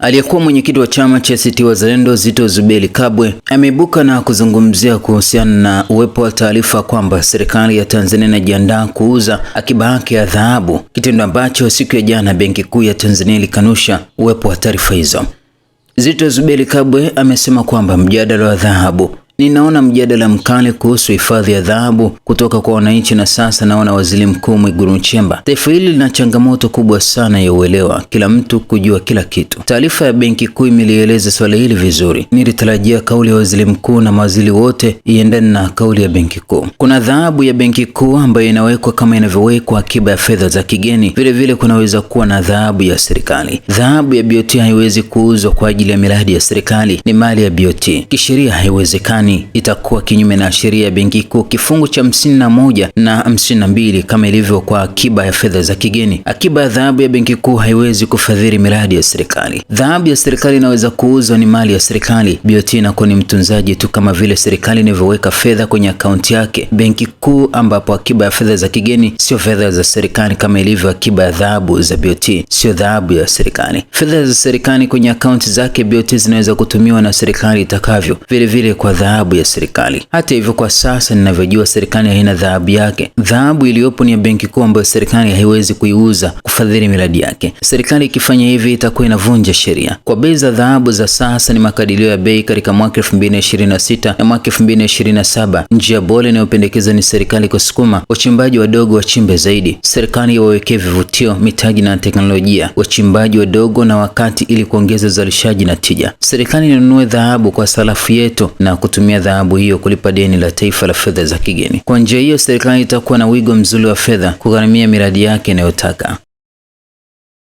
Aliyekuwa mwenyekiti wa chama cha ACT Wazalendo Zitto Zuberi Kabwe ameibuka na kuzungumzia kuhusiana na uwepo wa taarifa kwamba serikali ya Tanzania inajiandaa kuuza akiba yake ya dhahabu, kitendo ambacho siku ya jana Benki Kuu ya Tanzania ilikanusha uwepo wa taarifa hizo. Zitto Zuberi Kabwe amesema kwamba mjadala wa dhahabu, ninaona mjadala mkali kuhusu hifadhi ya dhahabu kutoka kwa wananchi, na sasa naona Waziri Mkuu Mwigulu Nchemba. Taifa hili lina changamoto kubwa sana ya uelewa, kila mtu kujua kila kitu. Taarifa ya Benki Kuu imelieleza swala hili vizuri. Nilitarajia kauli ya Waziri Mkuu na mawaziri wote iendane na kauli ya Benki Kuu. Kuna dhahabu ya Benki Kuu ambayo inawekwa kama inavyowekwa akiba ya fedha za kigeni. Vile kunaweza kuwa na dhahabu ya serikali. Dhahabu ya BOT haiwezi kuuzwa kwa ajili ya miradi ya serikali, ni mali ya BOT. Kisheria haiwezekani, itakuwa kinyume na sheria ya Benki Kuu kifungu cha 51 na 52 kama ilivyo kwa akiba ya fedha za kigeni. Akiba ya dhahabu ya Benki Kuu haiwezi kufadhili miradi ya serikali. Dhahabu ya serikali inaweza kuuzwa, ni mali ya serikali. BOT inakuwa ni mtunzaji tu, kama vile serikali inavyoweka fedha kwenye akaunti yake Benki Kuu, ambapo akiba ya fedha za kigeni sio fedha za serikali kama ilivyo akiba ya dhahabu za BOT, sio dhahabu ya serikali. Fedha za serikali kwenye akaunti zake BOT zinaweza kutumiwa na serikali itakavyo, vile kwa dhahabu ya serikali. Hata hivyo, kwa sasa ninavyojua, serikali haina dhahabu yake. Dhahabu iliyopo ni ya Benki Kuu ambayo serikali haiwezi kuiuza kufadhili miradi yake. Serikali ikifanya hivi itakuwa inavunja sheria. Kwa bei za dhahabu za sasa, ni makadirio ya bei katika mwaka 2026 na mwaka 2027. Njia bora inayopendekeza ni serikali kusukuma wachimbaji wadogo wachimbe zaidi. Serikali wawekee vivutio, mitaji na teknolojia wachimbaji wadogo na wakati, ili kuongeza uzalishaji na tija. Serikali inunue dhahabu kwa sarafu yetu na kutumia dhahabu hiyo kulipa deni la taifa la fedha za kigeni. Kwa njia hiyo, serikali itakuwa na wigo mzuri wa fedha kugharamia miradi yake inayotaka.